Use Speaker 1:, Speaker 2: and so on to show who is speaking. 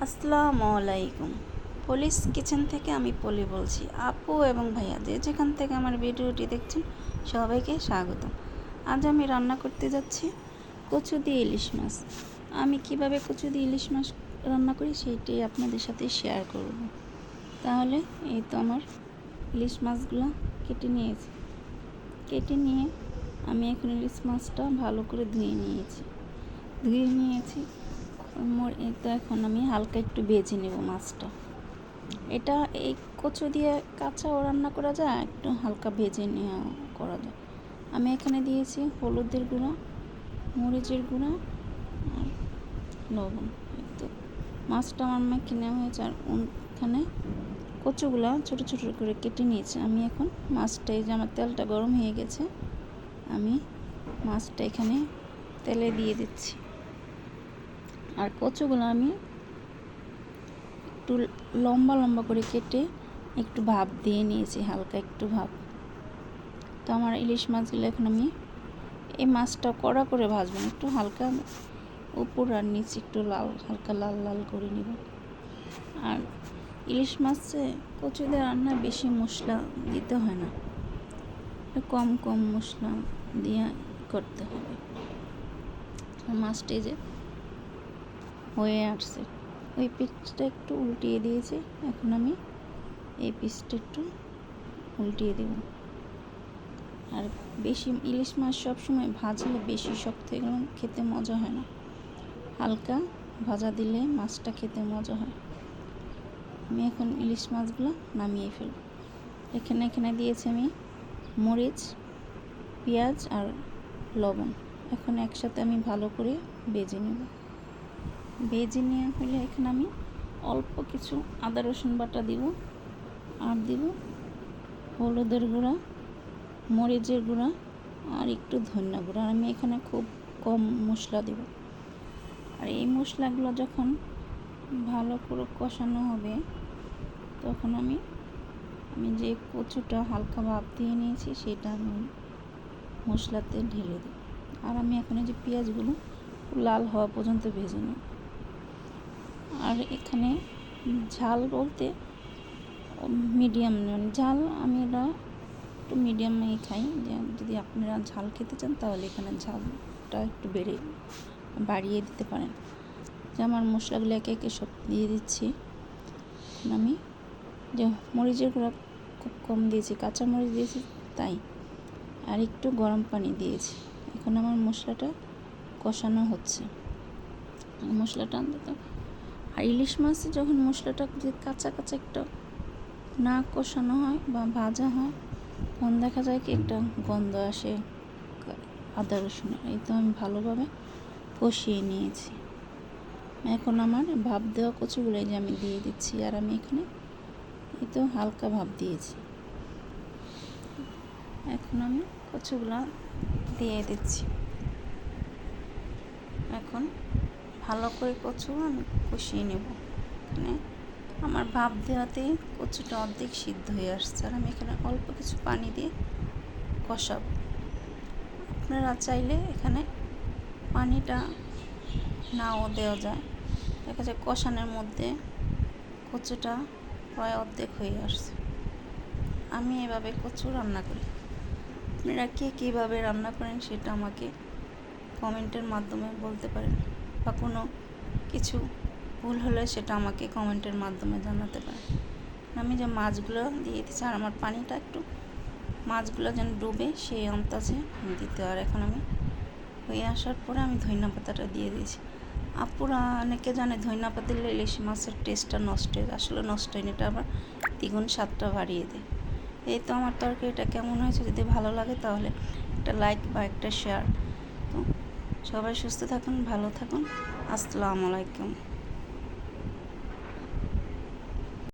Speaker 1: আসসালামু আলাইকুম। পলিস কিচেন থেকে আমি পলি বলছি। আপু এবং ভাইয়া যেখান থেকে আমার ভিডিওটি দেখছেন সবাইকে স্বাগতম। আজ আমি রান্না করতে যাচ্ছি কচু দিয়ে ইলিশ মাছ। আমি কিভাবে কচু দিয়ে ইলিশ মাছ রান্না করি সেইটাই আপনাদের সাথে শেয়ার করব। তাহলে এই তো আমার ইলিশ মাছগুলো কেটে নিয়ে আমি এখন ইলিশ মাছটা ভালো করে ধুয়ে নিয়েছি। তো এখন আমি হালকা একটু ভেজে নেব মাছটা। এটা এই কচু দিয়ে কাঁচাও রান্না করা যায়, একটু হালকা ভেজে নেওয়া করা যায়। আমি এখানে দিয়েছি হলুদের গুঁড়া, মরিচের গুঁড়া আর লবণ। তো মাছটা আমার মেখে নেওয়া হয়েছে, আর ওখানে কচুগুলা ছোটো ছোটো করে কেটে নিয়েছি। আমি এখন মাছটা, এই যে আমার তেলটা গরম হয়ে গেছে, আমি মাছটা এখানে তেলে দিয়ে দিচ্ছি। আর কচুগুলো আমি একটু লম্বা লম্বা করে কেটে একটু ভাপ দিয়ে নিয়েছি, হালকা একটু ভাপ। তো আমার ইলিশ মাছগুলো এখন আমি এই মাছটা কড়া করে ভাজবো না, একটু হালকা উপর আর নিচে একটু হালকা লাল লাল করে নিব। আর ইলিশ মাছে কচু দিয়ে রান্না বেশি মশলা দিতে হয় না, কম কম মশলা দিয়ে করতে হবে। মাছটি যে হয়ে আসছে, ওই পিসটা একটু উল্টিয়ে দিয়েছি। এখন আমি এই পিসটা একটু উল্টিয়ে দেব। আর বেশি ইলিশ মাছ সবসময় ভাজলে বেশি শক্ত হয়ে গেলে খেতে মজা হয় না, হালকা ভাজা দিলে মাছটা খেতে মজা হয়। আমি এখন ইলিশ মাছগুলো নামিয়ে ফেলব। এখানে দিয়েছি আমি মরিচ, পেঁয়াজ আর লবণ। এখন একসাথে আমি ভালো করে ভেজে নেওয়া হলে এখানে আমি অল্প কিছু আদা রসুন বাটা দিব, আর দিব হলুদের গুঁড়া, মরিচের গুঁড়া আর একটু ধনিয়া গুঁড়া। আর আমি এখানে খুব কম মশলা দেব। আর এই মশলাগুলো যখন ভালো করে কষানো হবে, তখন আমি যে কচুটা হালকা ভাপ দিয়ে নিয়েছি সেটা আমি মশলাতে ঢেলে দিই। আর আমি এখন যে পেঁয়াজগুলো লাল হওয়া পর্যন্ত ভেজে নিই। আর এখানে ঝাল বলতে মিডিয়াম ঝাল, আমি এটা একটু মিডিয়ামই খাই। যদি আপনারা ঝাল খেতে চান তাহলে এখানে ঝালটা একটু বাড়িয়ে দিতে পারেন। যে আমার মশলাগুলো একে একে সব দিয়ে দিচ্ছি। আমি যে মরিচের গুঁড়া খুব কম দিয়েছি, কাঁচা মরিচ দিয়েছি তাই, আর একটু গরম পানি দিয়েছি। এখন আমার মশলাটা কষানো হচ্ছে। মশলাটা আর ইলিশ মাছে যখন মশলাটা যে কাঁচা একটা না কষানো হয় বা ভাজা হয়, তখন দেখা যায় কি একটা গন্ধ আসে আদা রসুনের। এই তো আমি ভালোভাবে কষিয়ে নিয়েছি। এখন আমার ভাপ দেওয়া কচুগুলো যে আমি দিয়ে দিচ্ছি। আর আমি এখানে এই তো হালকা ভাপ দিয়েছি। এখন আমি কচুগুলো দিয়ে দিচ্ছি। এখন ভালো করে কচু আমি কষিয়ে নেব। এখানে আমার ভাপ দেওয়াতেই কচুটা অর্ধেক সিদ্ধ হয়ে আসছে। আর আমি এখানে অল্প কিছু পানি দিয়ে কষাবো। আপনারা চাইলে এখানে পানিটা নাও দেওয়া যায়। দেখা যায় কষানোর মধ্যে কচুটা প্রায় অর্ধেক হয়ে আসছে। আমি এভাবে কচু রান্না করি। আপনারা কীভাবে রান্না করেন সেটা আমাকে কমেন্টের মাধ্যমে বলতে পারেন, বা কোনো কিছু ভুল হলে সেটা আমাকে কমেন্টের মাধ্যমে জানাতে পারেন। আমি যে মাছগুলো দিয়ে দিচ্ছি, আর আমার পানিটা একটু মাছগুলো যেন ডুবে সেই আন্দাজে দিতে। আর এখন আমি হয়ে আসার পরে আমি ধনিয়া পাতাটা দিয়ে দিয়েছি। আপুরা অনেকে জানে ধনিয়া পাতা দিলে ইলিশ মাছের টেস্টটা নষ্ট হয়, আসলে নষ্ট হয়নি, এটা আবার দ্বিগুণ স্বাদটা বাড়িয়ে দেয়। এই তো আমার তরকারিটা কেমন হয়েছে, যদি ভালো লাগে তাহলে একটা লাইক বা একটা শেয়ার। তো সবাই সুস্থ থাকুন, ভালো থাকুন। আসসালামু আলাইকুম।